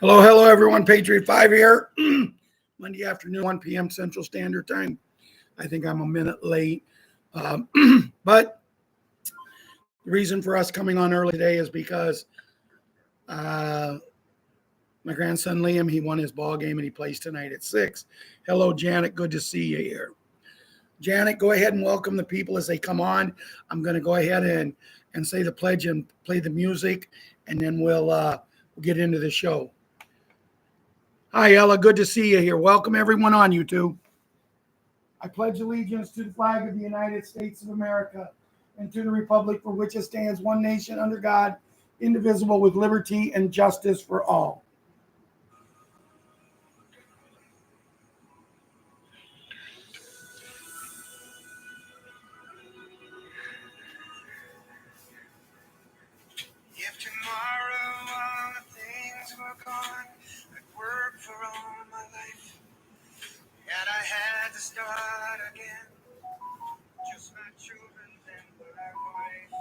Hello, everyone. Patriot5 here. Monday afternoon, 1 p.m. Central Standard Time. I think I'm a minute late. But the reason for us coming on early today is because my grandson Liam, he won his ball game and he plays tonight at 6. Hello, Janet. Good to see you here. Janet, go ahead and welcome the people as they come on. I'm going to go ahead and say the pledge and play the music, and then we'll get into the show. Hi, Ella. Good to see you here. Welcome, everyone on YouTube. I pledge allegiance to the flag of the United States of America and to the republic for which it stands, one nation under God, indivisible, with liberty and justice for all. If tomorrow all the things were gone, I'd work for all my life, and I had to start again. Just my children and my wife.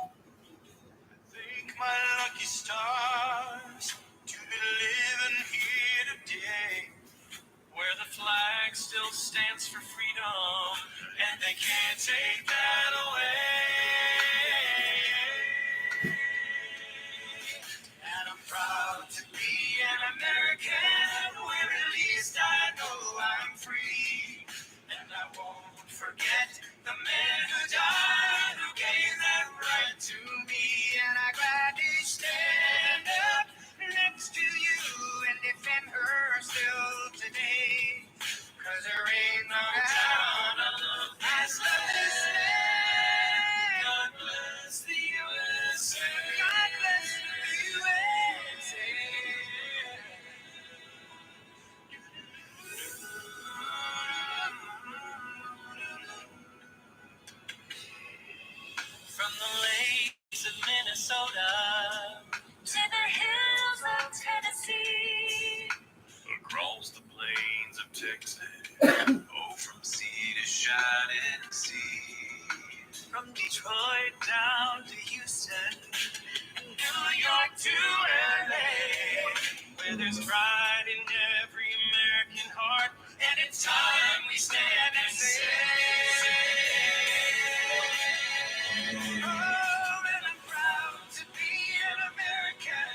I thank my lucky stars to be living here today, where the flag still stands for freedom, and they can't take that away. And I'm proud to be an American, where at least I know I'm free. And I won't forget the men who died, who gave that right to me. And I gladly stand up next to you and defend her still today. 'Cause there ain't no doubt I love this land. God bless the USA. God bless the USA. From the lakes of Minnesota to the hills of Tennessee, across the plains of Texas, oh, from sea to shining sea, from Detroit down to Houston, New York to LA, where there's pride in every American heart, and it's time we stand and say, oh, and I'm proud to be an American,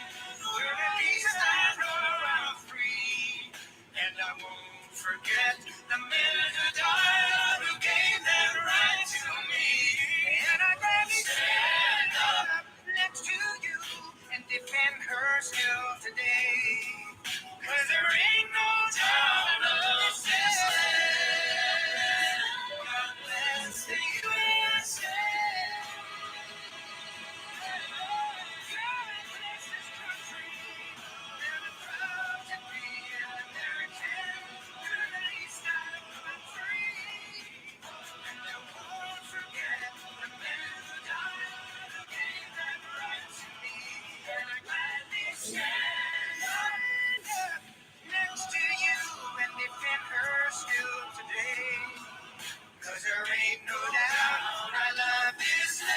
where at least I know I'm free, and I won't forget the men who died, who gave that right to me. And I'd gladly stand up next to you and defend her still today. 'Cause there ain't no doubt of this land. God bless the USA. God bless this country. And I'm proud to be an American. At least I know I'm free. And I won't forget the men who died, who gave that right to me. And I gladly stand up next to you and defend her still today. 'Cause there ain't no doubt I love this land.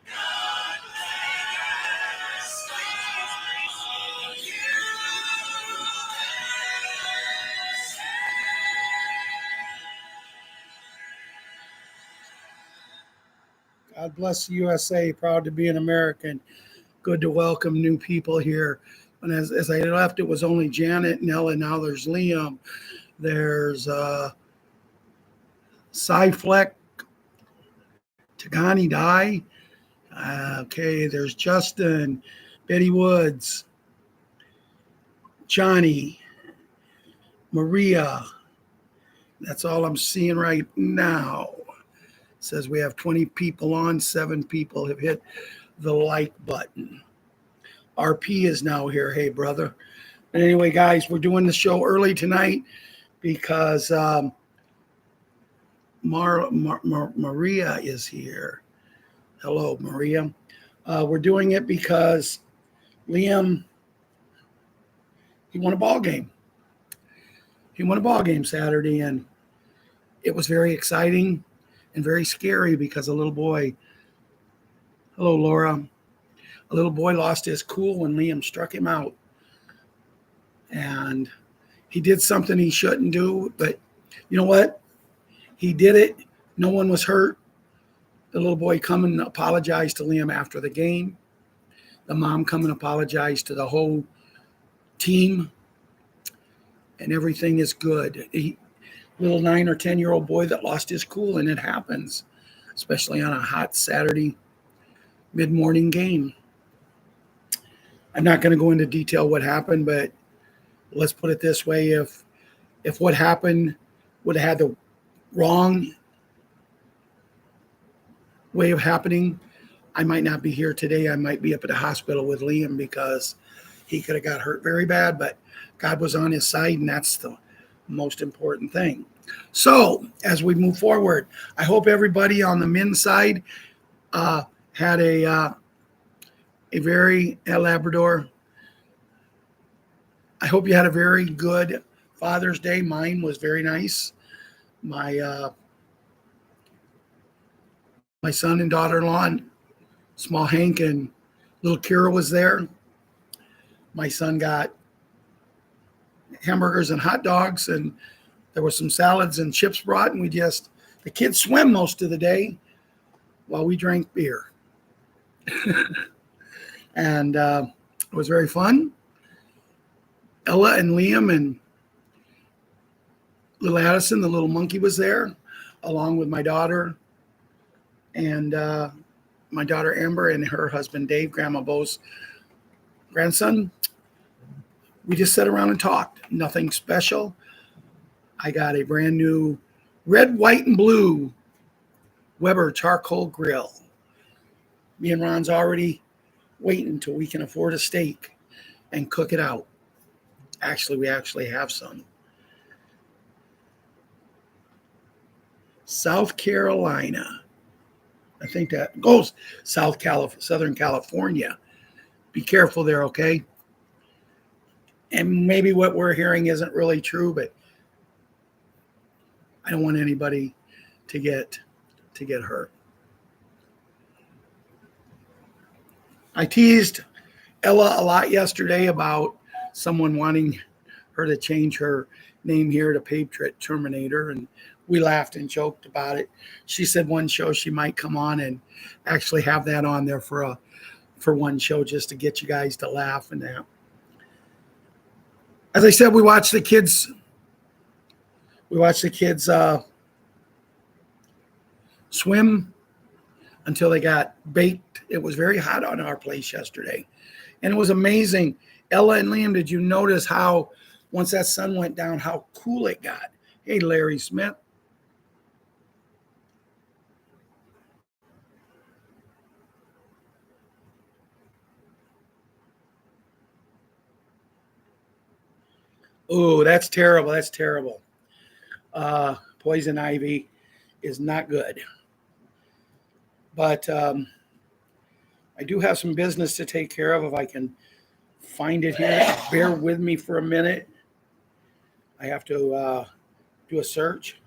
God bless you. God bless the USA. Proud to be an American. Good to welcome new people here. And as I left, it was only Janet and Ella. Now there's Liam. There's Cyfleck, Tagani Dye. Okay, there's Justin, Betty Woods, Johnny, Maria. That's all I'm seeing right now. It says we have 20 people on, 7 people have hit the like button. RP is now here. Hey, brother. But anyway, guys, we're doing the show early tonight because Maria is here. Hello, Maria. We're doing it because Liam, he won a ball game. He won a ball game Saturday, and it was very exciting and very scary because a little boy, hello, Laura, A little boy lost his cool when Liam struck him out. And he did something he shouldn't do, but you know what? He did it. No one was hurt. The little boy come and apologized to Liam after the game. The mom come and apologized to the whole team. And everything is good. Little 9 or 10-year-old boy that lost his cool, and it happens, especially on a hot Saturday mid-morning game. I'm not going to go into detail what happened, but let's put it this way. If what happened would have had the wrong way of happening, I might not be here today. I might be up at the hospital with Liam because he could have got hurt very bad, but God was on his side, and that's the most important thing. So as we move forward, I hope everybody on the men's side had a very Labrador. I hope you had a very good Father's Day. Mine was very nice. My son and daughter-in-law, and small Hank and little Kira was there. My son got hamburgers and hot dogs, and there were some salads and chips brought, and the kids swam most of the day while we drank beer. And it was very fun. Ella and Liam and little Addison, the little monkey, was there, along with my daughter and my daughter Amber and her husband Dave, Grandma Bo's grandson. We just sat around and talked. Nothing special. I got a brand new red, white, and blue Weber charcoal grill. Me and Ron's already waiting until we can afford a steak and cook it out. Actually, we have some. South Carolina. I think that goes Southern California. Be careful there, okay? And maybe what we're hearing isn't really true, but I don't want anybody to get hurt. I teased Ella a lot yesterday about someone wanting her to change her name here to Patriot Terminator, and we laughed and joked about it. She said one show she might come on and actually have that on there for one show just to get you guys to laugh and that. As I said, we watched the kids swim until they got baked. It was very hot on our place yesterday, and it was amazing. Ella and Liam, did you notice how once that sun went down, how cool it got? Hey, Larry Smith. Oh, that's terrible. That's terrible. Poison ivy is not good. But I do have some business to take care of if I can find it here. Bear with me for a minute. I have to do a search.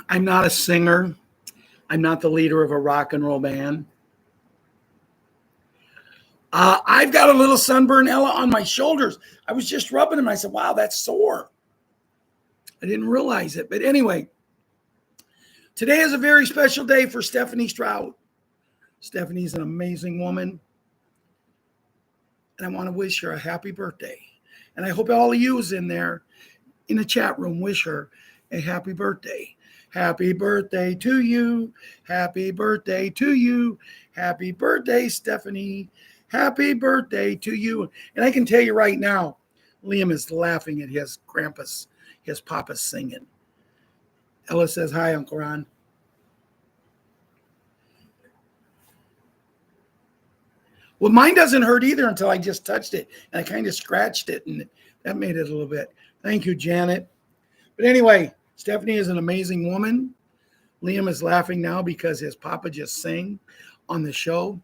I'm not a singer. I'm not the leader of a rock and roll band. I've got a little sunburn, Ella, on my shoulders. I was just rubbing them. I said, wow, that's sore. I didn't realize it. But anyway, today is a very special day for Stephanie Stroud. Stephanie's an amazing woman. And I want to wish her a happy birthday. And I hope all of you is in there in the chat room wish her a happy birthday. Happy birthday to you. Happy birthday to you. Happy birthday, Stephanie. Happy birthday to you. And I can tell you right now, Liam is laughing at his papa's singing. Ella says, hi, Uncle Ron. Well, mine doesn't hurt either until I just touched it. And I kind of scratched it, and that made it a little bit. Thank you, Janet. But anyway, Stephanie is an amazing woman. Liam is laughing now because his papa just sang on the show.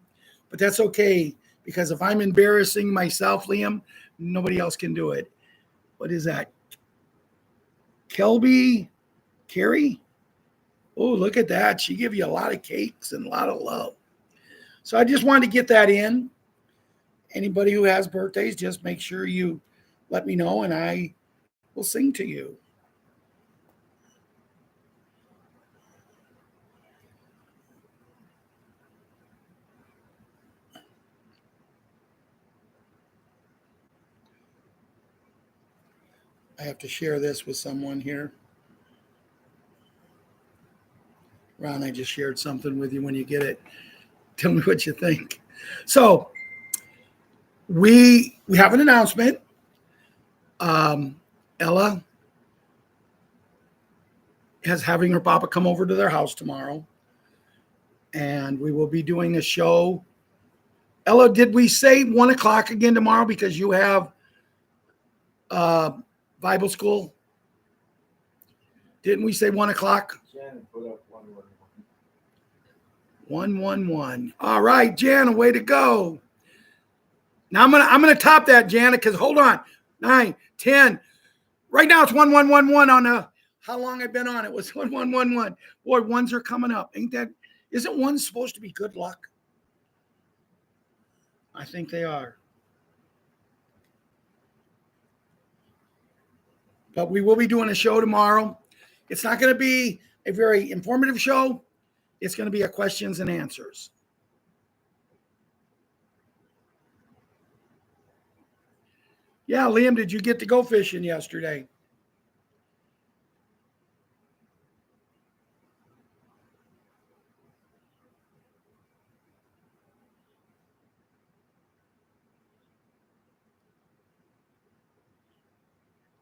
But that's okay, because if I'm embarrassing myself, Liam, nobody else can do it. What is that? Carrie? Oh, look at that. She gave you a lot of cakes and a lot of love. So I just wanted to get that in. Anybody who has birthdays, just make sure you let me know and I will sing to you. I have to share this with someone here. Ron, I just shared something with you. When you get it, tell me what you think. So we have an announcement. Ella is having her papa come over to their house tomorrow, and we will be doing a show. Ella, did we say 1 o'clock again tomorrow because you have Bible school? Didn't we say 1 o'clock? Shannon put up 111. 111. All right, Jana, way to go. Now I'm gonna top that, Jana, because hold on. 9, 10. Right now it's 1111 on how long I've been on. It was 1111. Boy, ones are coming up. Isn't one supposed to be good luck? I think they are. But we will be doing a show tomorrow. It's not going to be a very informative show. It's going to be a questions and answers. Yeah, Liam, did you get to go fishing yesterday?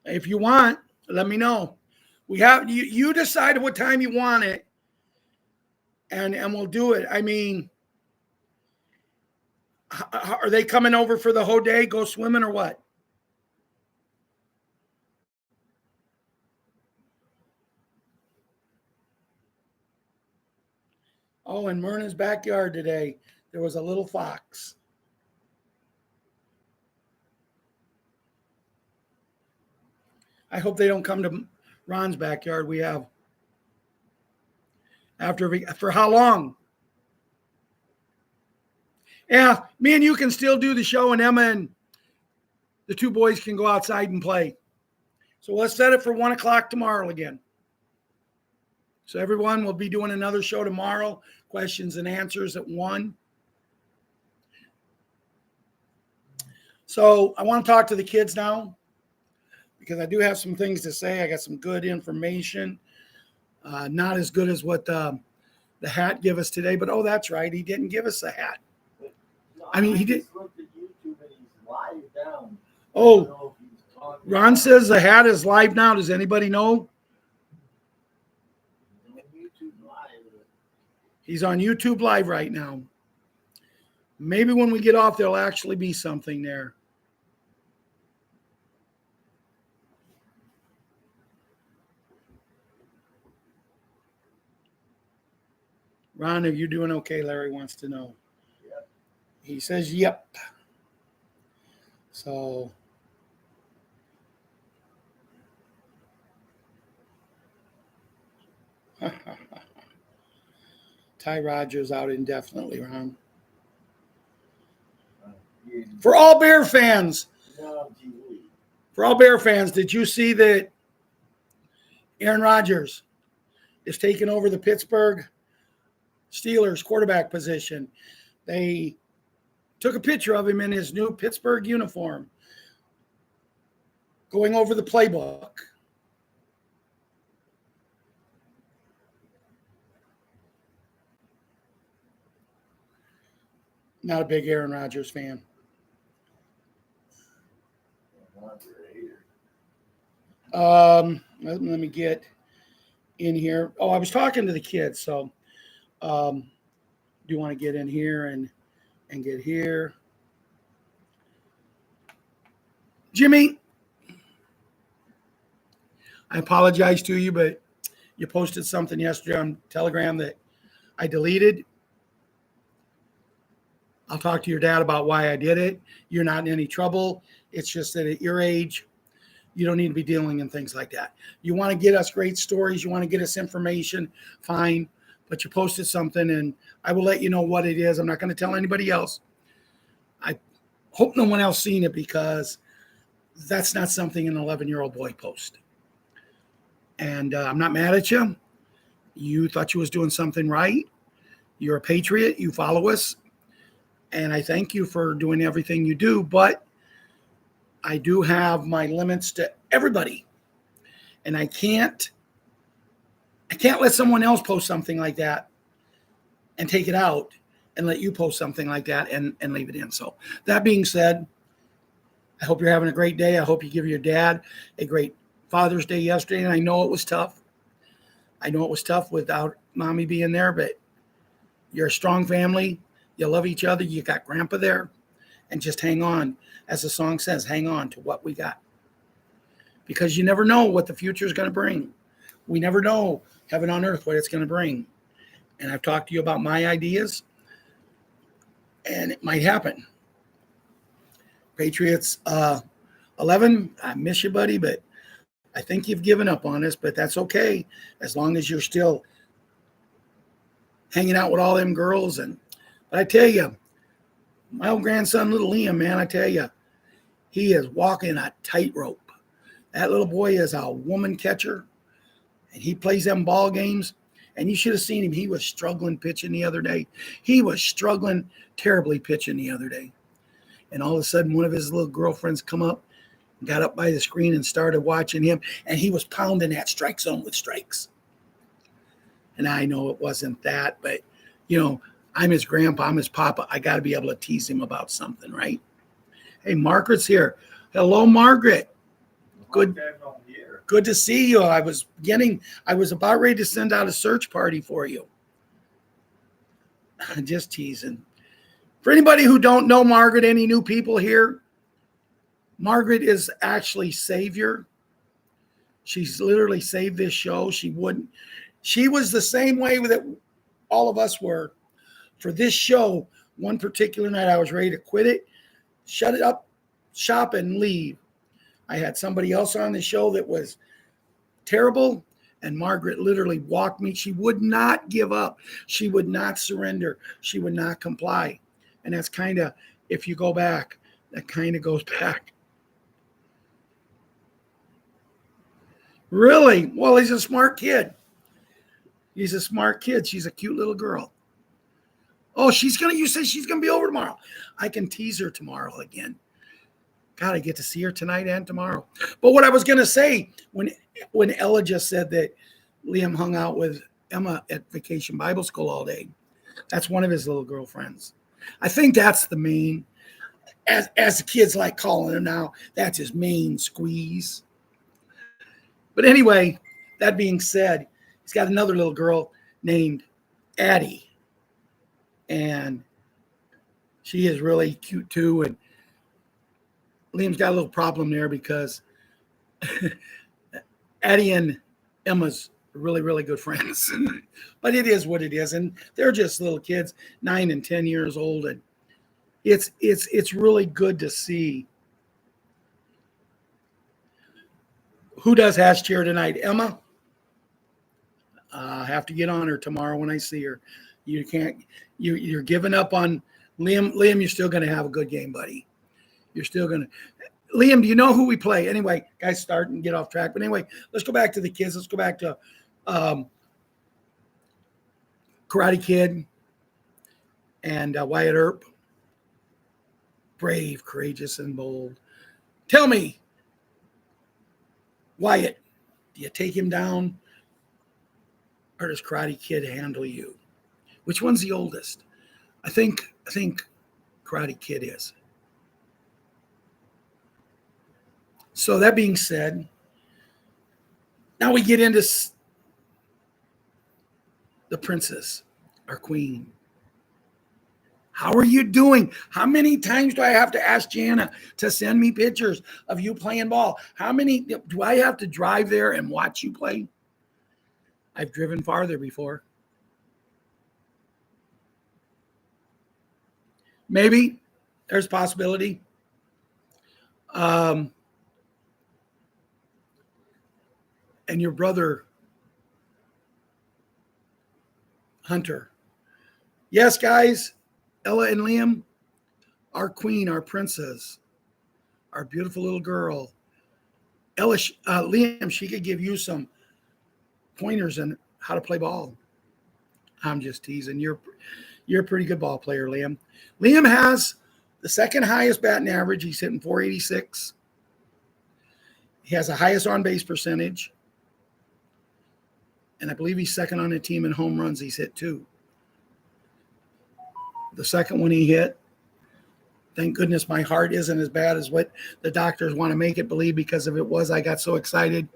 If you want, let me know. We have you decide what time you want it, and we'll do it. I mean, are they coming over for the whole day, go swimming, or what? Oh, in Myrna's backyard today, there was a little fox. I hope they don't come to Ron's backyard. We have for how long? Yeah, me and you can still do the show, and Emma and the two boys can go outside and play. So let's set it for 1 o'clock tomorrow again. So everyone will be doing another show tomorrow, questions and answers at 1. So I want to talk to the kids now because I do have some things to say. I got some good information. Not as good as what the hat gave us today, but oh, that's right. He didn't give us a hat. No, I mean, he did. Looked at YouTube and he's live down. Oh, Ron says the hat is live now. Does anybody know? YouTube live. He's on YouTube Live right now. Maybe when we get off, there'll actually be something there. Ron, are you doing okay? Larry wants to know. Yep. He says, yep. So Ty Rogers out indefinitely, Ron. For all Bear fans, did you see that Aaron Rodgers is taking over the Pittsburgh Steelers quarterback position? They took a picture of him in his new Pittsburgh uniform, going over the playbook. Not a big Aaron Rodgers fan. Let me get in here. Oh, I was talking to the kids, so do you want to get in here and get here? Jimmy, I apologize to you, but you posted something yesterday on Telegram that I deleted. I'll talk to your dad about why I did it. You're not in any trouble. It's just that at your age, you don't need to be dealing in things like that. You want to get us great stories, you want to get us information, fine, but you posted something and I will let you know what it is. I'm not going to tell anybody else. I hope no one else seen it because that's not something an 11-year-old boy post. And I'm not mad at you. You thought you was doing something right. You're a patriot. You follow us. And I thank you for doing everything you do. But I do have my limits to everybody. And I can't let someone else post something like that and take it out and let you post something like that and leave it in. So that being said, I hope you're having a great day. I hope you give your dad a great Father's Day yesterday. And I know it was tough. I know it was tough without mommy being there, but you're a strong family. You love each other. You got grandpa there. And just hang on. As the song says, hang on to what we got. Because you never know what the future is going to bring. We never know, heaven on earth, what it's going to bring. And I've talked to you about my ideas. And it might happen. Patriots 11, I miss you, buddy, but I think you've given up on us, but that's okay. As long as you're still hanging out with all them girls. But I tell you, my old grandson, little Liam, man, I tell you, he is walking a tightrope. That little boy is a woman catcher, and he plays them ball games. And you should have seen him. He was struggling pitching the other day. He was struggling terribly pitching the other day. And all of a sudden, one of his little girlfriends come up, got up by the screen and started watching him. And he was pounding that strike zone with strikes. And I know it wasn't that, but, you know, I'm his grandpa, I'm his papa. I got to be able to tease him about something, right? Hey, Margaret's here. Hello, Margaret. Good to see you. I was about ready to send out a search party for you. Just teasing. For anybody who don't know Margaret, any new people here, Margaret is actually Savior. She's literally saved this show. She was the same way that all of us were. For this show, one particular night, I was ready to quit it, shut it up, shop, and leave. I had somebody else on the show that was terrible, and Margaret literally walked me. She would not give up. She would not surrender. She would not comply. And that's kind of, if you go back, that kind of goes back. Really? Well, he's a smart kid. He's a smart kid. She's a cute little girl. Oh, you said she's going to be over tomorrow. I can tease her tomorrow again. God, I get to see her tonight and tomorrow. But what I was going to say, when Ella just said that Liam hung out with Emma at Vacation Bible School all day, that's one of his little girlfriends. I think that's the main, as the kids like calling him now, that's his main squeeze. But anyway, that being said, he's got another little girl named Addie. And she is really cute too. And Liam's got a little problem there because Addie and Emma's really, really good friends. But it is what it is. And they're just little kids, 9 and 10 years old. And it's really good to see. Who does Hash Chair tonight? Emma? I have to get on her tomorrow when I see her. You can't. You're giving up on Liam. Liam, you're still going to have a good game, buddy. You're still going to. Liam, do you know who we play? Anyway, guys, start and get off track. But anyway, let's go back to the kids. Let's go back to Karate Kid and Wyatt Earp. Brave, courageous, and bold. Tell me, Wyatt, do you take him down, or does Karate Kid handle you? Which one's the oldest? I think Karate Kid is. So that being said, now we get into the princess, our queen. How are you doing? How many times do I have to ask Jana to send me pictures of you playing ball? How many do I have to drive there and watch you play? I've driven farther before. Maybe there's a possibility. and your brother, Hunter. Yes, guys, Ella and Liam, our queen, our princess, our beautiful little girl. Ella, Liam, she could give you some pointers on how to play ball. I'm just teasing. You're a pretty good ball player, Liam. Liam has the second highest batting average. He's hitting 486. He has the highest on base percentage. And I believe he's second on the team in home runs. He's hit 2. The second one he hit, thank goodness my heart isn't as bad as what the doctors want to make it believe, because if it was, I got so excited.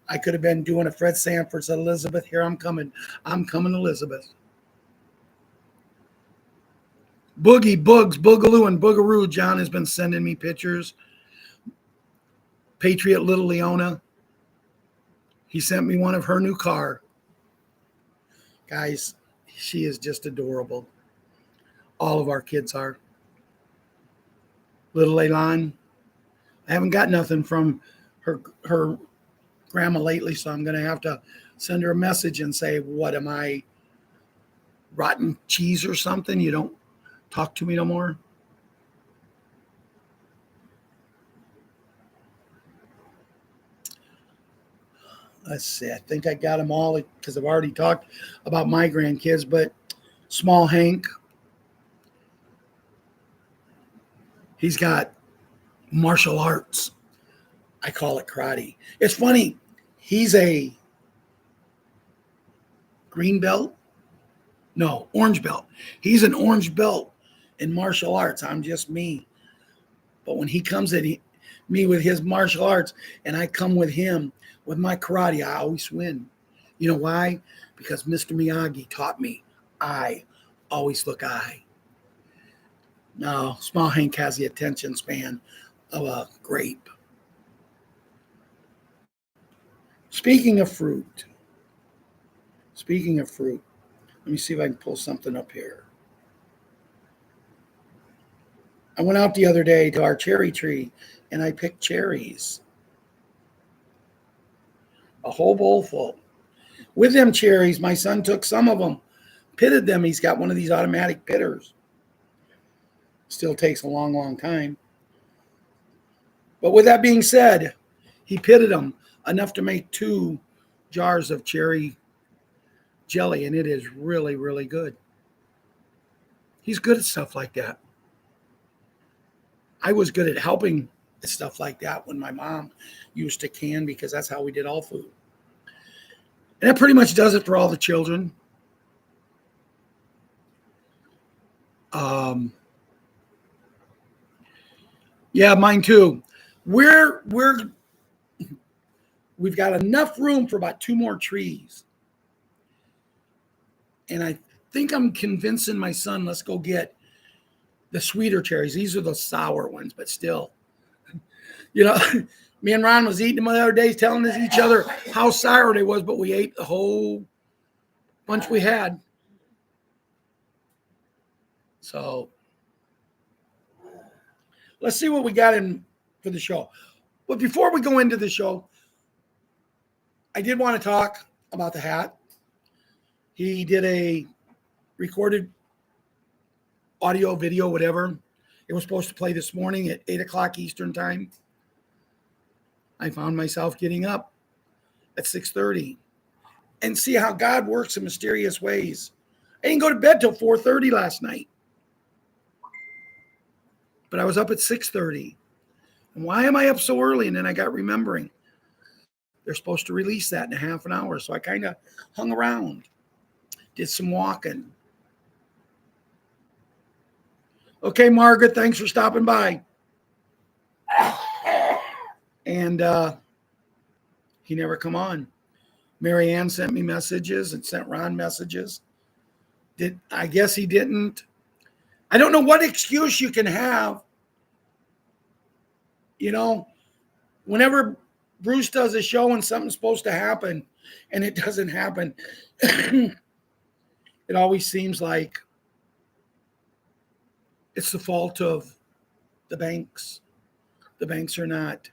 I could have been doing a Fred Sanford said, Elizabeth, here I'm coming. I'm coming, Elizabeth. Boogie, Bugs, Boogaloo, and Boogaroo. John has been sending me pictures. Patriot Little Leona. He sent me one of her new car. Guys, she is just adorable. All of our kids are. Little Elan. I haven't got nothing from her grandma lately, so I'm going to have to send her a message and say, what am I, rotten cheese or something? You don't talk to me no more? Let's see. I think I got them all because I've already talked about my grandkids, but Small Hank, he's got martial arts. I call it karate. It's funny. He's a green belt. No, orange belt. He's an orange belt in martial arts. I'm just me. But when he comes at me with his martial arts and I come with him with my karate, I always win. You know why? Because Mr. Miyagi taught me I always look I. No, Small Hank has the attention span of a grape. Speaking of fruit, let me see if I can pull something up here. I went out the other day to our cherry tree and I picked cherries. A whole bowl full. With them cherries, my son took some of them, pitted them. He's got one of these automatic pitters. Still takes a long, long time. But with that being said, he pitted them enough to make 2 jars of cherry jelly, and it is really, really good. He's good at stuff like that. I was good at helping at stuff like that when my mom used to can, because that's how we did all food. And that pretty much does it for all the children. Yeah, mine too. We've got enough room for about 2 more trees. And I think I'm convincing my son, let's go get the sweeter cherries. These are the sour ones, but still. You know, me and Ron was eating them the other day, telling each other how sour they was, but we ate the whole bunch we had. So let's see what we got in for the show. But before we go into the show, I did want to talk about the hat. He did a recorded audio, video, whatever. It was supposed to play this morning at 8 o'clock Eastern time. I found myself getting up at 6:30 and see how God works in mysterious ways. I didn't go to bed till 4:30 last night. But I was up at 6:30. And why am I up so early? And then I got remembering they're supposed to release that in a half an hour. So I kind of hung around, did some walking. Okay, Margaret, thanks for stopping by. And he never come on. Mary Ann sent me messages and sent Ron messages. I guess he didn't. I don't know what excuse you can have. You know, whenever Bruce does a show and something's supposed to happen and it doesn't happen, it always seems like it's the fault of the banks. The banks are not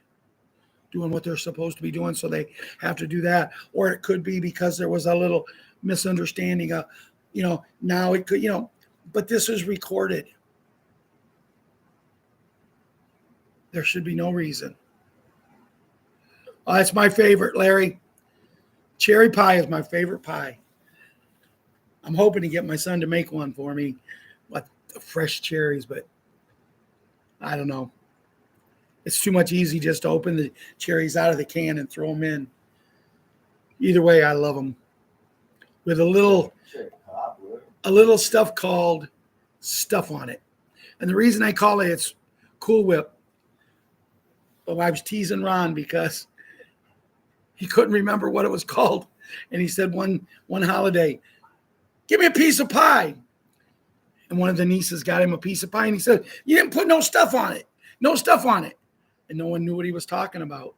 doing what they're supposed to be doing, so they have to do that. Or it could be because there was a little misunderstanding. Now it could, but this is recorded. There should be no reason. Oh, that's my favorite, Larry. Cherry pie is my favorite pie. I'm hoping to get my son to make one for me, like fresh cherries, but I don't know. It's too much easy just to open the cherries out of the can and throw them in. Either way, I love them. With a little stuff called stuff on it. And the reason I call it's Cool Whip. Well, I was teasing Ron because he couldn't remember what it was called. And he said one holiday, give me a piece of pie. And one of the nieces got him a piece of pie. And he said, you didn't put no stuff on it. No stuff on it. And no one knew what he was talking about.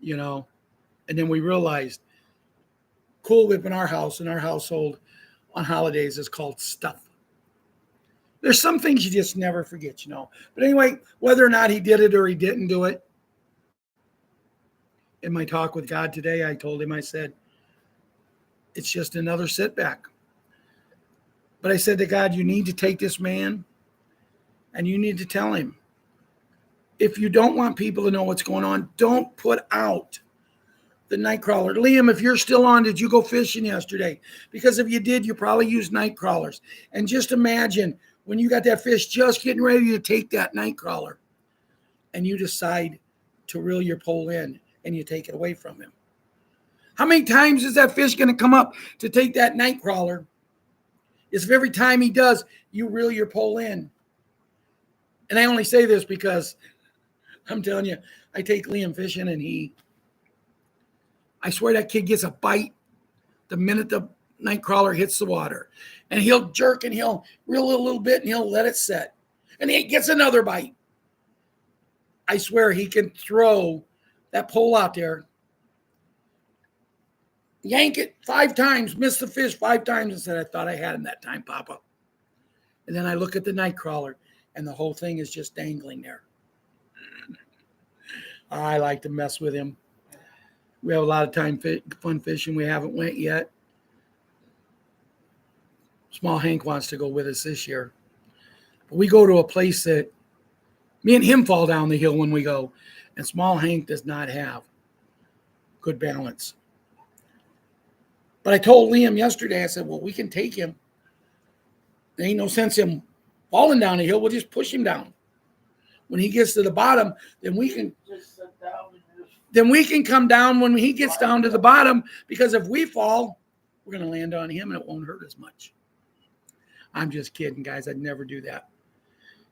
And then we realized Cool Whip in our household on holidays is called stuff. There's some things you just never forget, But anyway, whether or not he did it or he didn't do it, in my talk with God today, I told him, I said, it's just another setback. But I said to God, you need to take this man and you need to tell him, if you don't want people to know what's going on, don't put out the night crawler. Liam, if you're still on, did you go fishing yesterday? Because if you did, you probably used night crawlers. And just imagine when you got that fish just getting ready to take that night crawler and you decide to reel your pole in and you take it away from him. How many times is that fish going to come up to take that night crawler? If every time he does, you reel your pole in. And I only say this because I'm telling you, I take Liam fishing and I swear that kid gets a bite the minute the night crawler hits the water. And he'll jerk and he'll reel a little bit and he'll let it set. And he gets another bite. I swear he can throw that pole out there, yank it 5 times, miss the fish 5 times and said, I thought I had him that time, Papa. And then I look at the night crawler and the whole thing is just dangling there. I like to mess with him. We have a lot of time fun fishing. We haven't went yet. Small Hank wants to go with us this year. But we go to a place that me and him fall down the hill when we go. And Small Hank does not have good balance. But I told Liam yesterday, I said, well, we can take him. There ain't no sense him falling down the hill. We'll just push him down. When he gets to the bottom, then we can Just sit down and just come down when he gets down to the bottom, because if we fall, we're going to land on him and it won't hurt as much. I'm just kidding, guys. I'd never do that.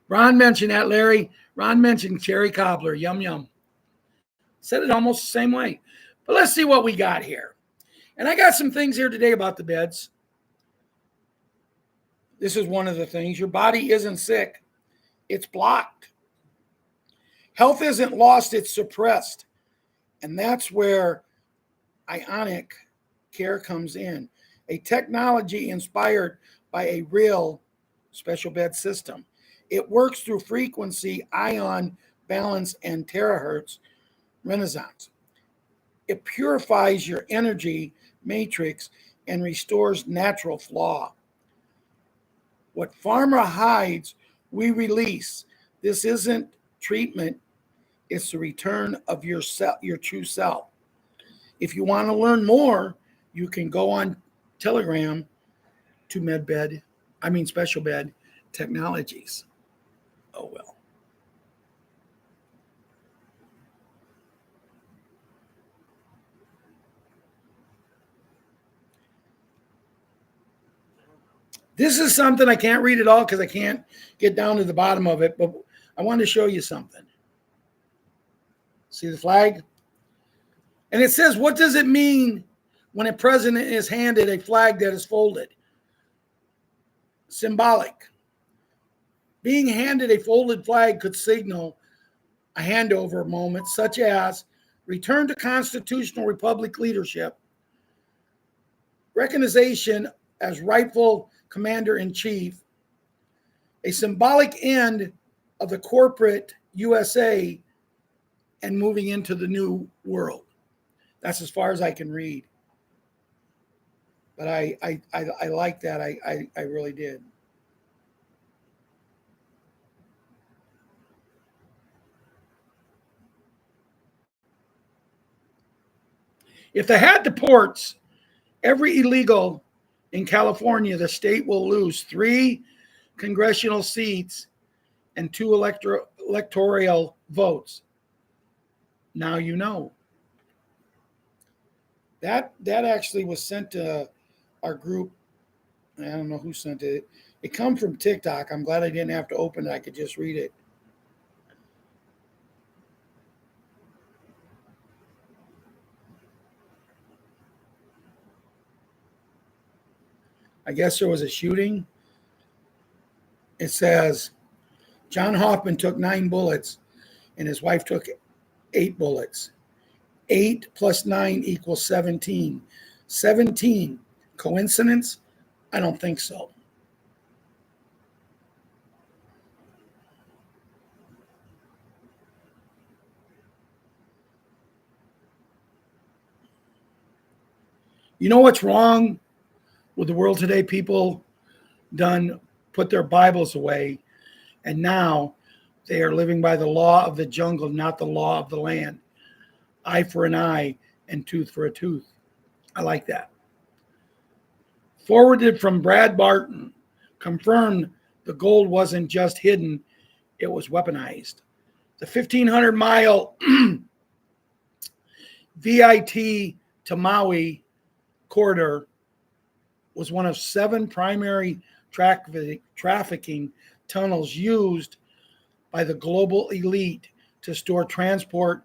Ron mentioned that, Larry. Ron mentioned cherry cobbler. Yum, yum. Said it almost the same way. But let's see what we got here. And I got some things here today about the beds. This is one of the things. Your body isn't sick. It's blocked. Health isn't lost. It's suppressed. And that's where ionic care comes in. A technology inspired by a real special bed system. It works through frequency, ion, balance, and terahertz resonance. It purifies your energy matrix and restores natural flow. What pharma hides, we release. This isn't treatment. It's the return of your true self. If you want to learn more, you can go on Telegram to Special Bed Technologies. Oh, well. This is something I can't read it all because I can't get down to the bottom of it, but I wanted to show you something. See the flag? And it says, what does it mean when a president is handed a flag that is folded? Symbolic. Being handed a folded flag could signal a handover moment, such as return to constitutional republic leadership, recognition as rightful commander-in-chief, a symbolic end of the corporate USA and moving into the new world. That's as far as I can read. But I like that. I really did. If they had the ports, every illegal in California, the state will lose 3 congressional seats and 2 electoral votes. Now you know. That actually was sent to our group. I don't know who sent it. It come from TikTok. I'm glad I didn't have to open it. I could just read it. I guess there was a shooting. It says John Hoffman took 9 bullets and his wife took 8 bullets. 8 plus 9 equals 17. 17. Coincidence? I don't think so. You know what's wrong with the world today? People put their Bibles away, and now they are living by the law of the jungle, not the law of the land. Eye for an eye and tooth for a tooth. I like that. Forwarded from Brad Barton, confirmed the gold wasn't just hidden, it was weaponized. The 1,500-mile VIT to Maui corridor was one of 7 primary trafficking tunnels used by the global elite to store, transport,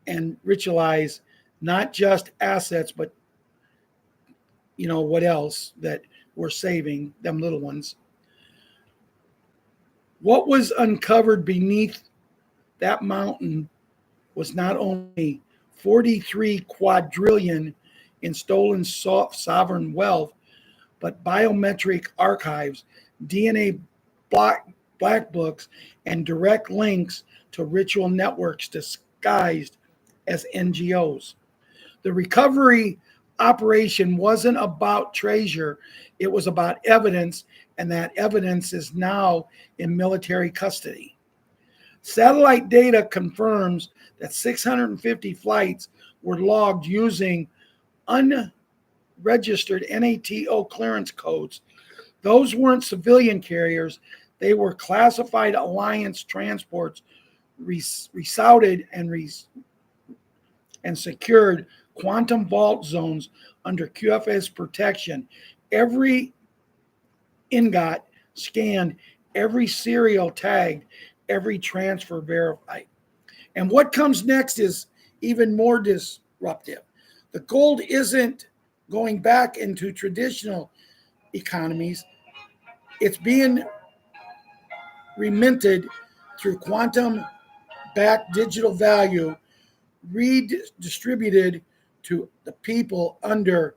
and ritualize not just assets, but what else that we're saving, them little ones. What was uncovered beneath that mountain was not only 43 quadrillion in stolen sovereign wealth, but biometric archives, DNA black books, and direct links to ritual networks disguised as NGOs. The recovery operation wasn't about treasure, it was about evidence, and that evidence is now in military custody. Satellite data confirms that 650 flights were logged using unregistered NATO clearance codes. Those weren't civilian carriers, they were classified alliance transports rerouted and secured quantum vault zones under QFS protection. Every ingot scanned, every serial tagged, every transfer verified. And what comes next is even more disruptive. The gold isn't going back into traditional economies. It's being reminted through quantum-backed digital value, redistributed to the people under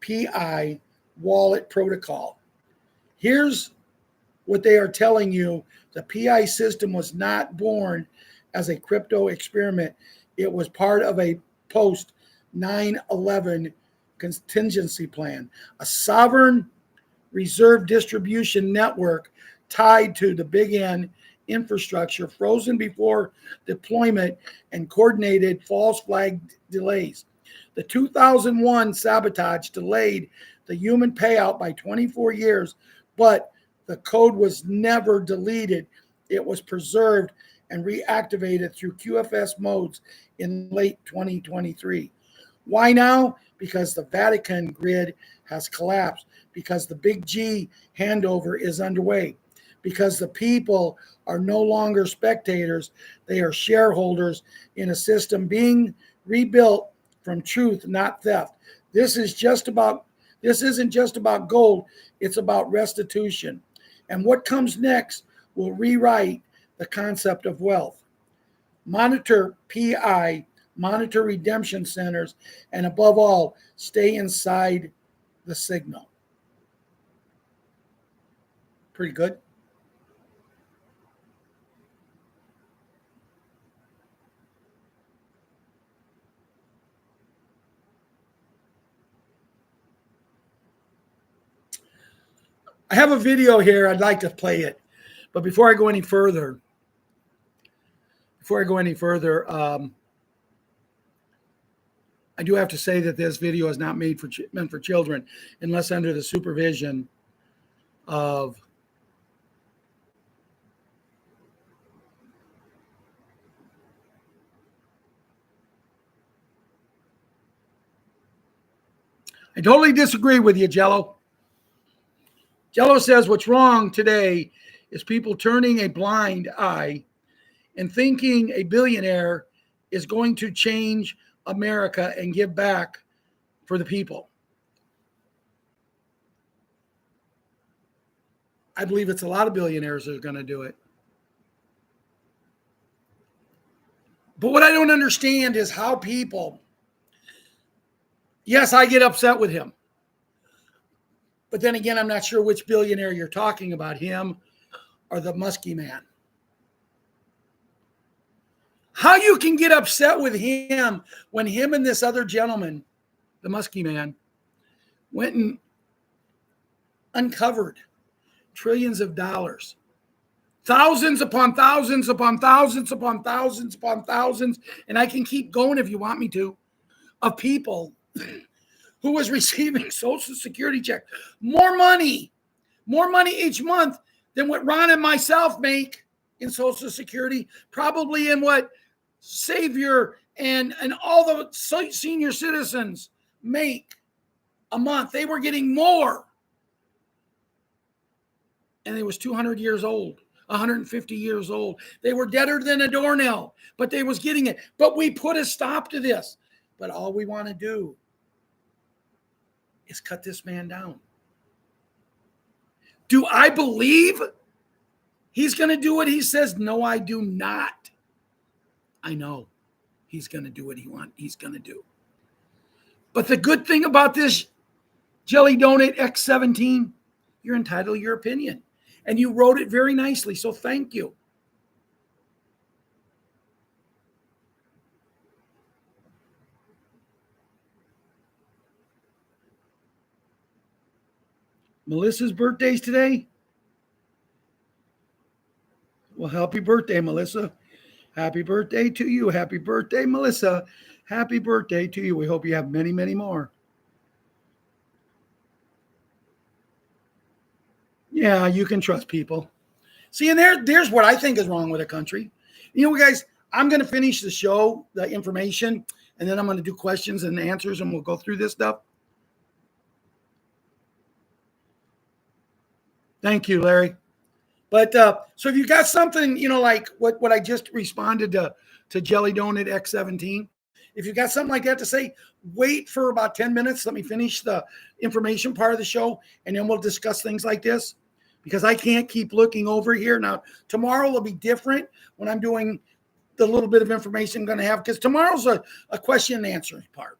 PI wallet protocol. Here's what they are telling you. The PI system was not born as a crypto experiment. It was part of a post 9/11 contingency plan, a sovereign reserve distribution network tied to the Big N infrastructure, frozen before deployment, and coordinated false flag delays. The 2001 sabotage delayed the human payout by 24 years, but the code was never deleted. It was preserved and reactivated through QFS modes in late 2023. Why now? Because the Vatican grid has collapsed, because the Big G handover is underway, because the people are no longer spectators, they are shareholders in a system being rebuilt from truth, not theft. This isn't just about gold, it's about restitution. And what comes next will rewrite the concept of wealth. Monitor PI, monitor redemption centers, and above all, stay inside the signal. Pretty good. I have a video here. I'd like to play it. But before I go any further, I do have to say that this video is not meant for children unless under the supervision of I totally disagree with you, Jello. Jello says what's wrong today is people turning a blind eye and thinking a billionaire is going to change America and give back for the people. I believe it's a lot of billionaires that are going to do it. But what I don't understand is how people, yes, I get upset with him. But then again, I'm not sure which billionaire you're talking about, him or the Muskie man. How you can get upset with him when him and this other gentleman, the Muskie man, went and uncovered trillions of dollars. Thousands upon thousands upon thousands upon thousands upon thousands, and I can keep going if you want me to, of people who was receiving Social Security check. More money each month than what Ron and myself make in Social Security, probably in what Savior and all the senior citizens make a month. They were getting more. And they was 200 years old, 150 years old. They were deader than a doornail, but they was getting it. But we put a stop to this. But all we want to do is cut this man down. Do I believe he's going to do what he says? No, I do not. I know he's going to do what he's going to do. But the good thing about this Jelly Donut X17, you're entitled to your opinion. And you wrote it very nicely, so thank you. Melissa's birthday's today. Well, happy birthday, Melissa. Happy birthday to you. Happy birthday, Melissa. Happy birthday to you. We hope you have many, many more. Yeah, you can trust people. See, and there's what I think is wrong with a country. You know, guys, I'm going to finish the show, the information, and then I'm going to do questions and answers, and we'll go through this stuff. Thank you, Larry. But so if you got something, you know, like what I just responded to Jelly Donut X17, if you got something like that to say, wait for about 10 minutes. Let me finish the information part of the show, and then we'll discuss things like this, because I can't keep looking over here. Now, tomorrow will be different when I'm doing the little bit of information I'm going to have, because tomorrow's a question and answer part.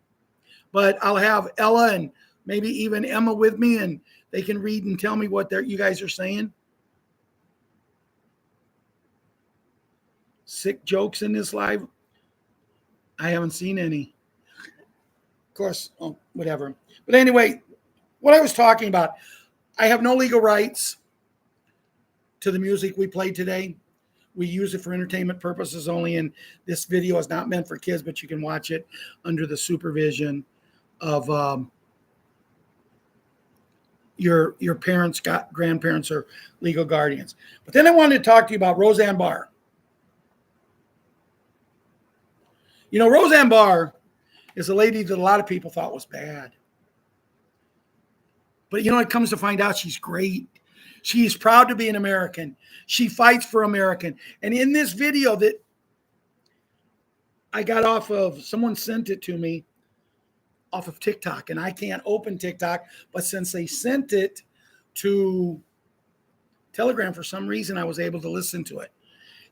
But I'll have Ella and maybe even Emma with me, and they can read and tell me what you guys are saying. Sick jokes in this live? I haven't seen any. Of course, whatever. But anyway, what I was talking about, I have no legal rights to the music we played today. We use it for entertainment purposes only, and this video is not meant for kids, but you can watch it under the supervision of your parents, grandparents, or legal guardians. But then I wanted to talk to you about Roseanne Barr. You know, Roseanne Barr is a lady that a lot of people thought was bad. But, you know, it comes to find out she's great. She's proud to be an American. She fights for American. And in this video that I got off of, someone sent it to me off of TikTok, and I can't open TikTok, but since they sent it to Telegram for some reason, I was able to listen to it.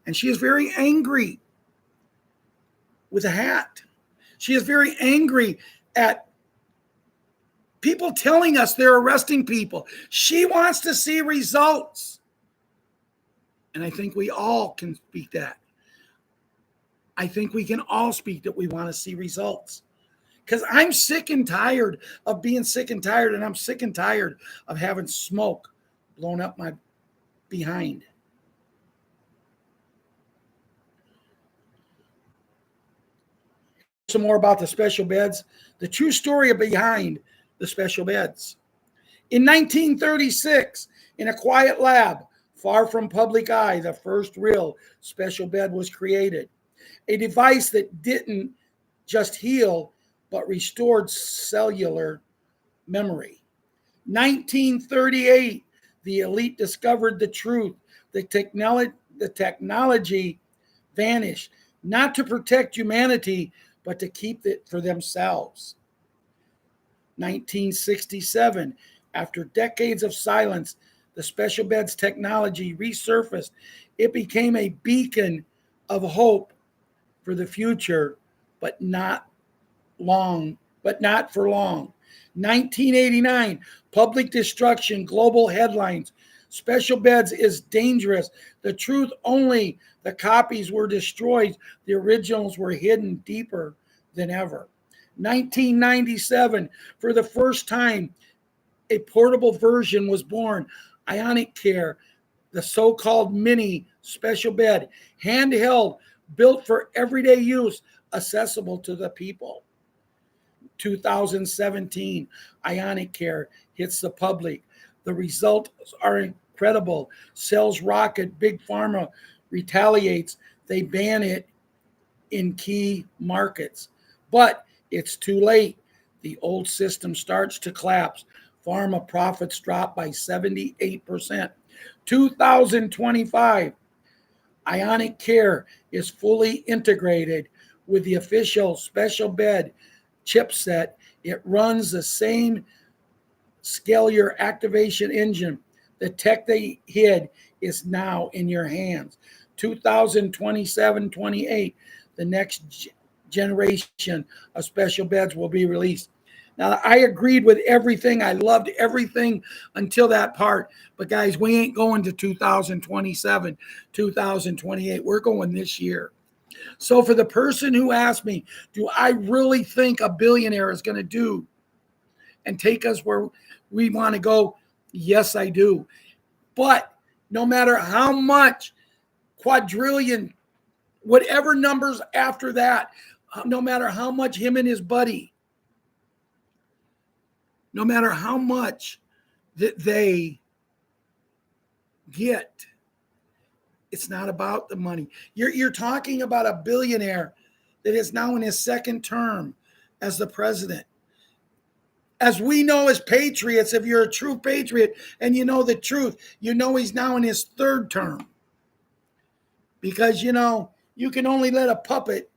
And she is very angry with a hat. She is very angry at people telling us they're arresting people. She wants to see results. And I think we all can speak that. I think we can all speak that we want to see results. Because I'm sick and tired of being sick and tired, and I'm sick and tired of having smoke blown up my behind. Some more about the special beds. The true story behind the special beds. In 1936, in a quiet lab far from public eye, the first real special bed was created. A device that didn't just heal, but restored cellular memory. 1938, the elite discovered the truth. The technology vanished, not to protect humanity, but to keep it for themselves. 1967, after decades of silence, the special beds technology resurfaced. It became a beacon of hope for the future, but not for long. 1989, public destruction, global headlines. Special beds is dangerous. The truth only, the copies were destroyed. The originals were hidden deeper than ever. 1997, for the first time, a portable version was born. Ionic Care, the so-called mini special bed, handheld, built for everyday use, accessible to the people. 2017, Ionic Care hits the public. The results are incredible. Sales rocket. Big Pharma retaliates. They ban it in key markets. But it's too late. The old system starts to collapse. Pharma profits drop by 78%. 2025, Ionic Care is fully integrated with the official special bed chipset. It runs the same scalar activation engine. The tech they hid is now in your hands. 2027-28, the next generation of special beds will be released. Now, I agreed with everything. I loved everything until that part. But guys, we ain't going to 2027, 2028. We're going this year. So for the person who asked me, do I really think a billionaire is going to do and take us where we want to go? Yes, I do. But no matter how much quadrillion, whatever numbers after that, no matter how much him and his buddy, no matter how much that they get, it's not about the money. You're talking about a billionaire that is now in his second term as the president. As we know as patriots, if you're a true patriot and you know the truth, you know he's now in his third term. Because, you know, you can only let a puppet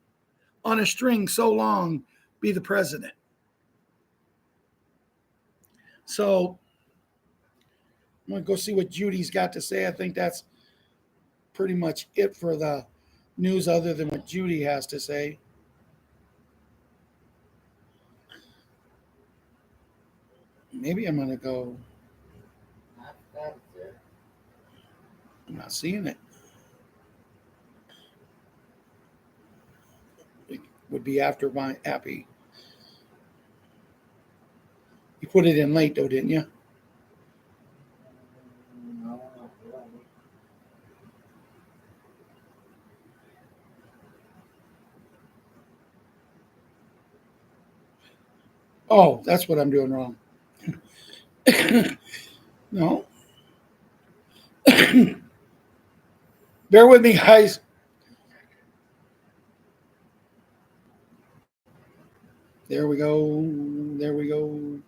on a string so long be the president. So I'm going to go see what Judy's got to say. I think that's pretty much it for the news other than what Judy has to say. Maybe I'm going to go. I'm not seeing it. It would be after my happy. You put it in late though, didn't you? Oh, that's what I'm doing wrong. No. Bear with me, guys. There we go. There we go.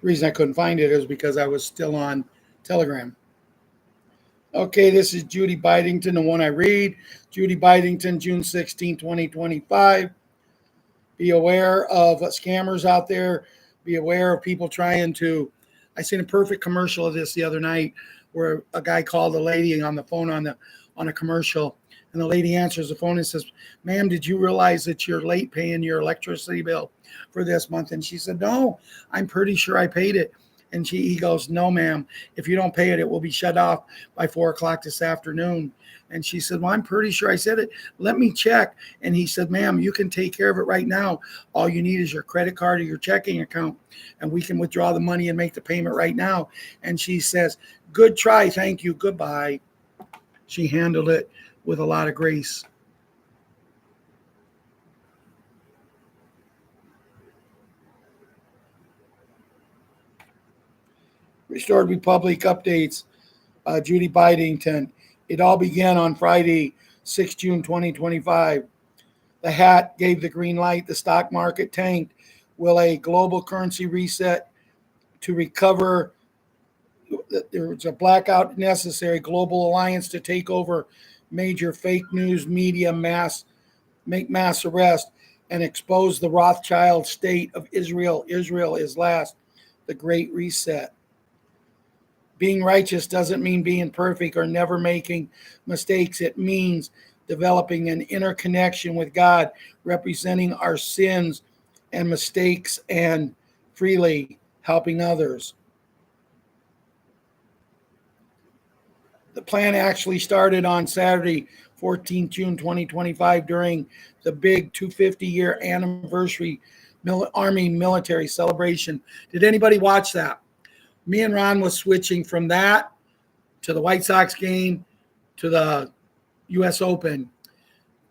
The reason I couldn't find it is because I was still on Telegram. Okay, this is Judy Bidington, the one I read. Judy Bidington, June 16, 2025. Be aware of scammers out there. Be aware of people trying to. I seen a perfect commercial of this the other night where a guy called a lady on the phone on a commercial, and the lady answers the phone and says, "Ma'am, did you realize that you're late paying your electricity bill for this month?" And she said, "No, I'm pretty sure I paid it." And he goes, no, ma'am, if you don't pay it, it will be shut off by 4 o'clock this afternoon. And she said, well, I'm pretty sure I said it. Let me check. And he said, ma'am, you can take care of it right now. All you need is your credit card or your checking account, and we can withdraw the money and make the payment right now. And she says, good try. Thank you. Goodbye. She handled it with a lot of grace. Restored Republic updates. Judy Bidington. It all began on Friday, 6 June 2025. The hat gave the green light. The stock market tanked. Will a global currency reset to recover? There was a blackout necessary. Global alliance to take over major fake news media, make mass arrest, and expose the Rothschild state of Israel. Israel is last. The Great Reset. Being righteous doesn't mean being perfect or never making mistakes. It means developing an inner connection with God, representing our sins and mistakes, and freely helping others. The plan actually started on Saturday, 14 June 2025, during the big 250-year anniversary Army military celebration. Did anybody watch that? Me and Ron was switching from that to the White Sox game to the U.S. Open.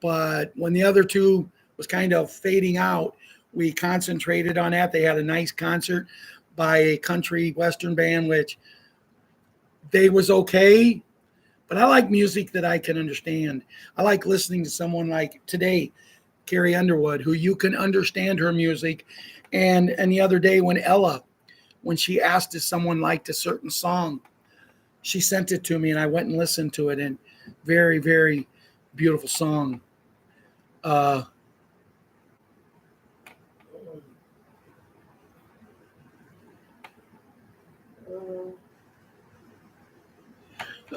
But when the other two was kind of fading out, we concentrated on that. They had a nice concert by a country western band, which they was okay. But I like music that I can understand. I like listening to someone like today, Carrie Underwood, who you can understand her music. And the other day when she asked if someone liked a certain song, she sent it to me and I went and listened to it, and very, very beautiful song.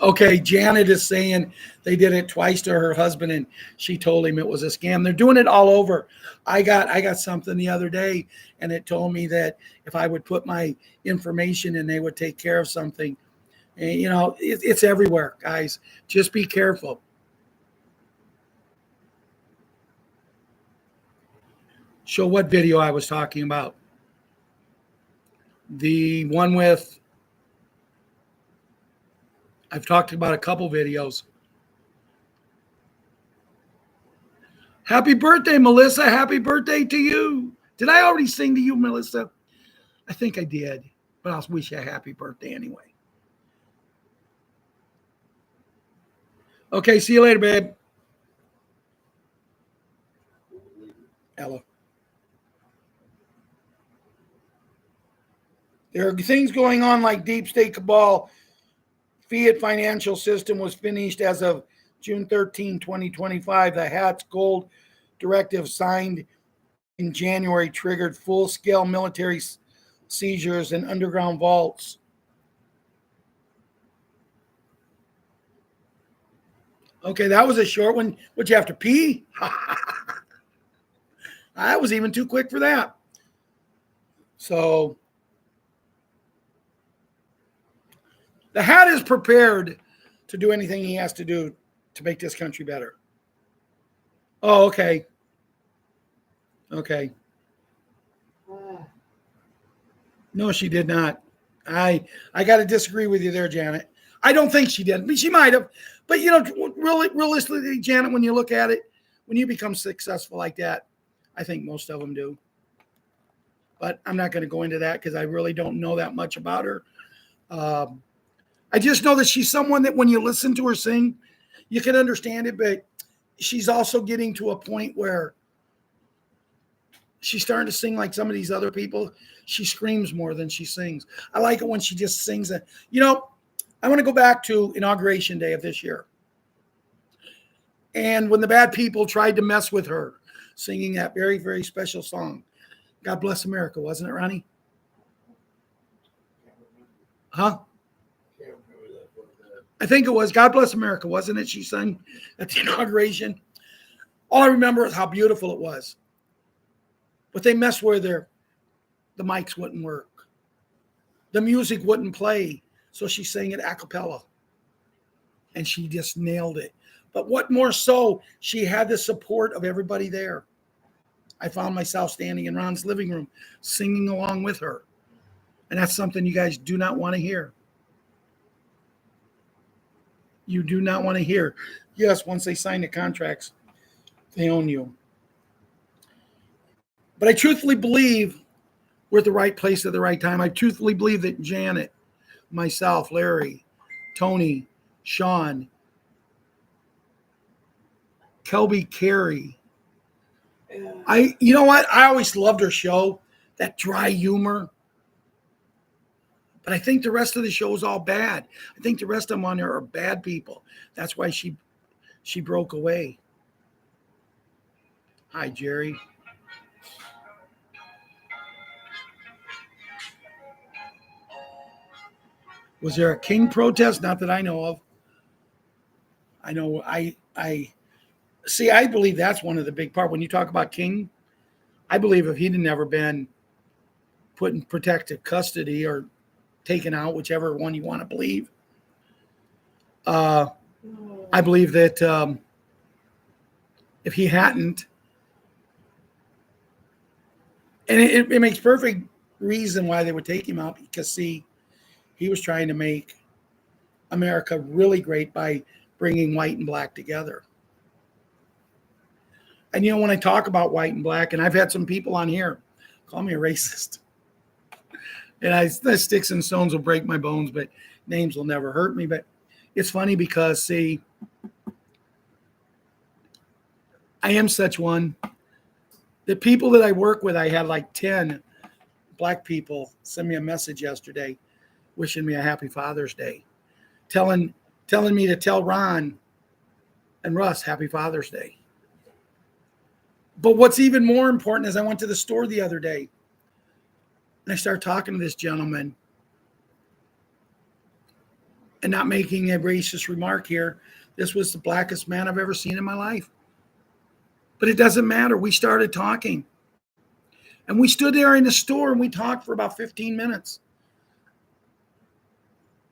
Okay, Janet is saying they did it twice to her husband and she told him it was a scam. They're doing it all over. I got something the other day and it told me that if I would put my information in, they would take care of something. And, you know, it's everywhere, guys. Just be careful. Show what video I was talking about. The one with, I've talked about a couple videos. Happy birthday, Melissa. Happy birthday to you. Did I already sing to you, Melissa? I think I did, but I'll wish you a happy birthday anyway. Okay, see you later, babe. Ella. There are things going on like deep state cabal. Fiat financial system was finished as of June 13, 2025. The Hat's gold directive signed in January triggered full-scale military seizures and underground vaults. Okay, that was a short one. Would you have to pee? I was even too quick for that. So the Hat is prepared to do anything he has to do to make this country better. Oh, okay. Okay. No, she did not. I got to disagree with you there, Janet. I don't think she did. I mean, she might have. But, you know, really, realistically, Janet, when you look at it, when you become successful like that, I think most of them do. But I'm not going to go into that because I really don't know that much about her. I just know that she's someone that when you listen to her sing, you can understand it, but she's also getting to a point where she's starting to sing like some of these other people. She screams more than she sings. I like it when she just sings it. You know, I want to go back to Inauguration Day of this year. And when the bad people tried to mess with her, singing that very, very special song, God Bless America, wasn't it, Ronnie? Huh? I think it was God Bless America, wasn't it? She sang at the inauguration. All I remember is how beautiful it was. But they messed with her. The mics wouldn't work. the music wouldn't play, so she sang it a cappella. And she just nailed it. But what more so, she had the support of everybody there. I found myself standing in Ron's living room singing along with her. And that's something you guys do not want to hear. You do not want to hear. Yes, once they sign the contracts, they own you. But I truthfully believe we're at the right place at the right time. I truthfully believe that Janet, myself, Larry, Tony, Sean, Kelby Carey. You know what? I always loved her show, that dry humor. But I think the rest of the show is all bad. I think the rest of them on there are bad people. That's why she broke away. Hi, Jerry. Was there a King protest? Not that I know of. I know I see. I believe that's one of the big part. When you talk about King, I believe if he'd never been put in protective custody or taken out, whichever one you want to believe, I believe that if he hadn't, and it makes perfect reason why they would take him out, because see, he was trying to make America really great by bringing white and black together. And, you know, when I talk about white and black, and I've had some people on here call me a racist. And the sticks and stones will break my bones, but names will never hurt me. But it's funny because, see, I am such one. The people that I work with, I had like 10 black people send me a message yesterday wishing me a happy Father's Day, telling me to tell Ron and Russ happy Father's Day. But what's even more important is I went to the store the other day and I started talking to this gentleman, and not making a racist remark here. This was the blackest man I've ever seen in my life. But it doesn't matter. We started talking. And we stood there in the store and we talked for about 15 minutes.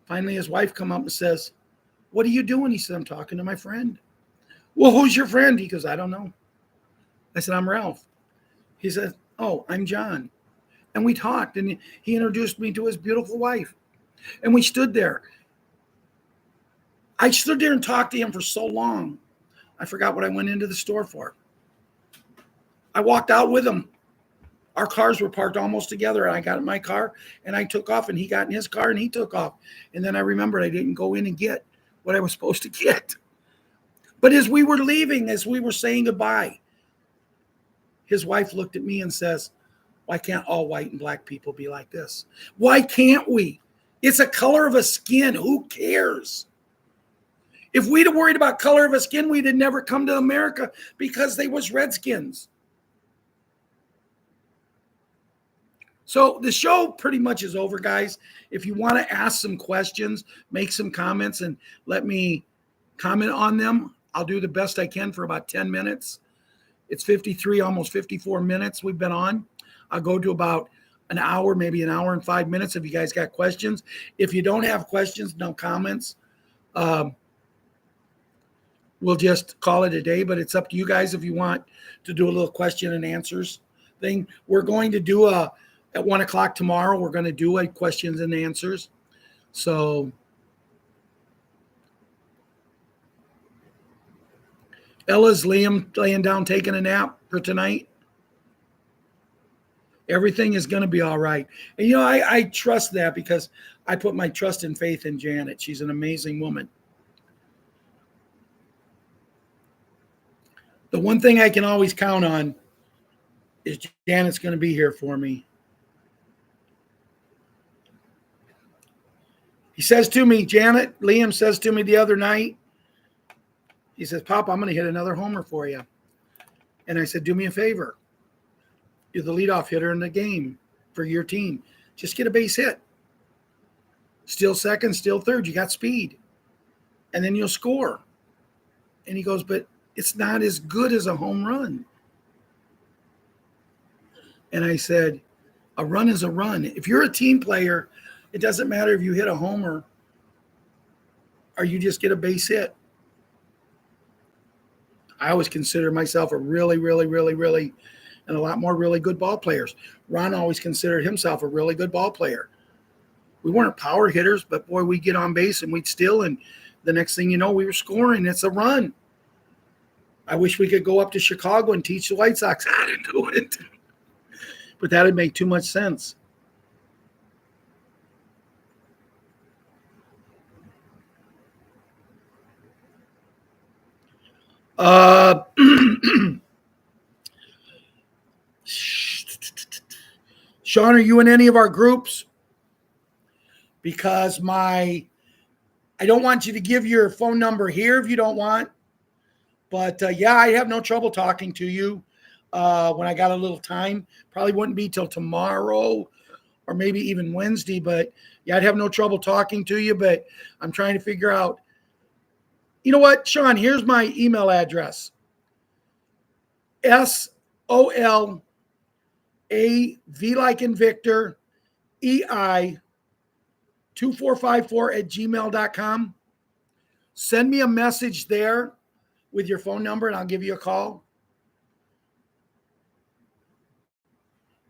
Finally, his wife come up and says, "What are you doing?" He said, "I'm talking to my friend." "Well, who's your friend?" He goes, "I don't know." I said, "I'm Ralph." He said, "Oh, I'm John." And we talked, and he introduced me to his beautiful wife. And we stood there. I stood there and talked to him for so long, I forgot what I went into the store for. I walked out with him. Our cars were parked almost together. I got in my car and I took off, and he got in his car and he took off. And then I remembered I didn't go in and get what I was supposed to get. But as we were leaving, as we were saying goodbye, his wife looked at me and says, "Why can't all white and black people be like this? Why can't we? It's a color of a skin. Who cares? If we'd have worried about color of a skin, we'd have never come to America, because they was Redskins." So the show pretty much is over, guys. If you want to ask some questions, make some comments, and let me comment on them, I'll do the best I can for about 10 minutes. It's 53, almost 54 minutes we've been on. I'll go to about an hour, maybe an hour and 5 minutes if you guys got questions. If you don't have questions, no comments, we'll just call it a day. But it's up to you guys if you want to do a little question and answers thing. We're going to do at 1 o'clock tomorrow, we're going to do a questions and answers. So Ella's Liam laying down taking a nap for tonight. Everything is going to be all right. And, you know, I trust that, because I put my trust and faith in Janet. She's an amazing woman. The one thing I can always count on is Janet's going to be here for me. He says to me, Liam says to me the other night, he says, "Pop, I'm going to hit another homer for you." And I said, "Do me a favor. You're the leadoff hitter in the game for your team. Just get a base hit. Steal second, steal third. You got speed. And then you'll score." And he goes, "But it's not as good as a home run." And I said, "A run is a run. If you're a team player, It doesn't matter if you hit a homer or you just get a base hit. I always consider myself a really, and a lot more really good ball players. Ron always considered himself a really good ball player. We weren't power hitters, but boy, we'd get on base and we'd steal, and the next thing you know, we were scoring. It's a run. I wish we could go up to Chicago and teach the White Sox how to do it. But that would make too much sense. Sean, are you in any of our groups? Because I don't want you to give your phone number here if you don't want. But yeah, I have no trouble talking to you when I got a little time. Probably wouldn't be till tomorrow or maybe even Wednesday. But yeah, I'd have no trouble talking to you. But I'm trying to figure out. You know what, Sean? Here's my email address. SOLAV like in Victor, EI 2454@gmail.com. Send me a message there with your phone number and I'll give you a call.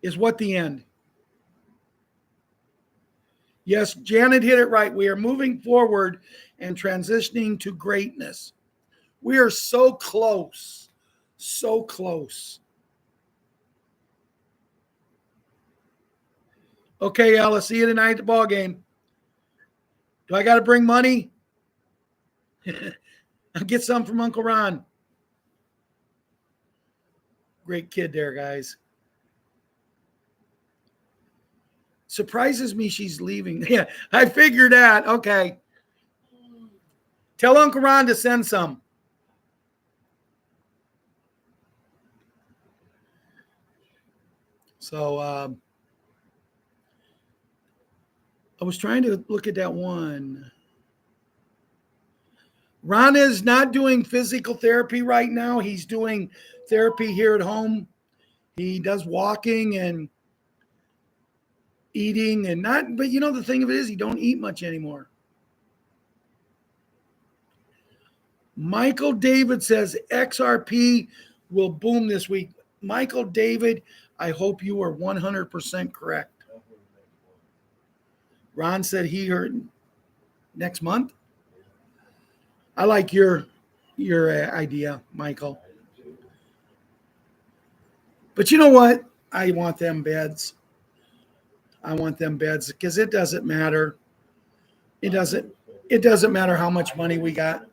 Is what the end? Yes, Janet hit it right. We are moving forward and transitioning to greatness. We are so close. So close. Okay, Ella, see you tonight at the ball game. Do I got to bring money? I'll get some from Uncle Ron. Great kid there, guys. Surprises me she's leaving. Yeah, I figured that. Okay. Tell Uncle Ron to send some. So I was trying to look at that one. Ron is not doing physical therapy right now. He's doing therapy here at home. He does walking and eating and not, but you know, the thing of it is he don't eat much anymore. Michael David says XRP will boom this week. Michael David, I hope you are 100% correct. Ron said he heard next month. I like your idea, Michael. But you know what? I want them beds. I want them beds because it doesn't matter. It doesn't matter how much money we got.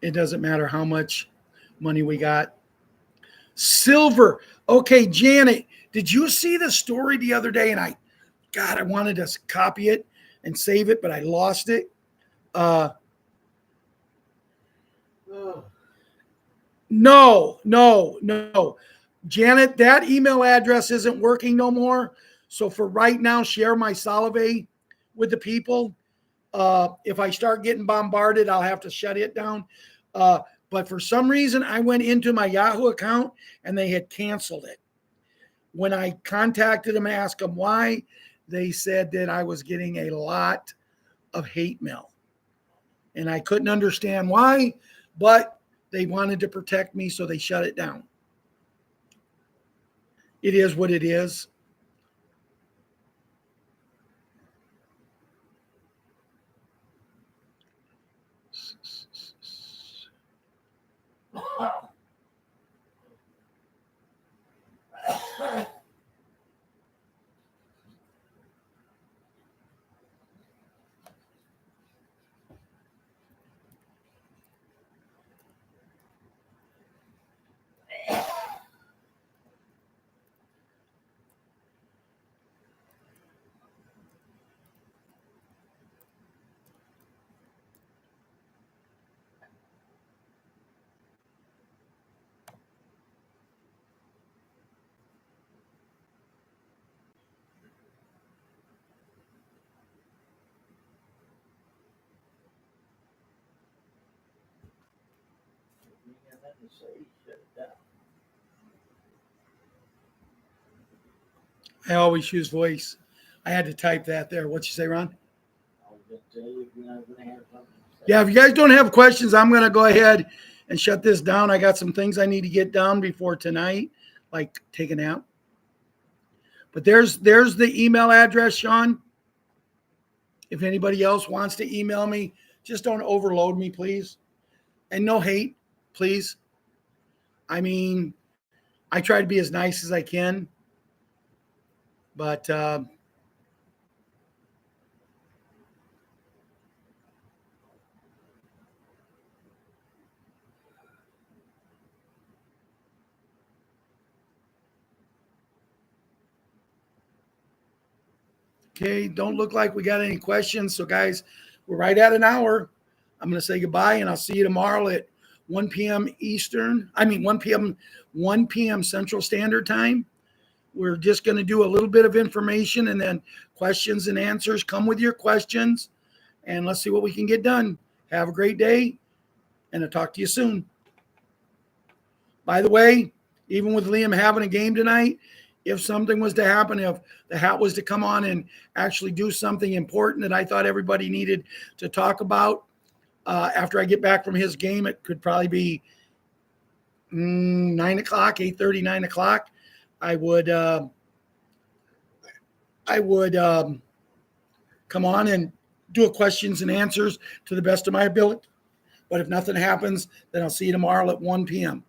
It doesn't matter how much money we got. Silver. Okay, Janet, did you see the story the other day? And I wanted to copy it and save it, but I lost it. No. Janet, that email address isn't working no more. So for right now, share my salve with the people. If I start getting bombarded, I'll have to shut it down. But for some reason, I went into my Yahoo account and they had canceled it. When I contacted them and asked them why, they said that I was getting a lot of hate mail. And I couldn't understand why, but they wanted to protect me, so they shut it down. It is what it is. I always use voice. I had to type that there. What'd you say, Ron? I was going to tell you if you're not going to have something to say. Yeah, if you guys don't have questions, I'm going to go ahead and shut this down. I got some things I need to get done before tonight, like take a nap. But there's the email address, Sean. If anybody else wants to email me, just don't overload me, please. And no hate, please. I mean, I try to be as nice as I can. But okay, don't look like we got any questions. So, guys, we're right at an hour. I'm going to say goodbye, and I'll see you tomorrow at 1 p.m. Eastern. 1 p.m. Central Standard Time. We're just going to do a little bit of information and then questions and answers. Come with your questions, and let's see what we can get done. Have a great day, and I'll talk to you soon. By the way, even with Liam having a game tonight, if something was to happen, if the hat was to come on and actually do something important that I thought everybody needed to talk about after I get back from his game, it could probably be 9 o'clock, 8:30, 9 o'clock. I would come on and do a questions and answers to the best of my ability. But if nothing happens, then I'll see you tomorrow at 1 p.m.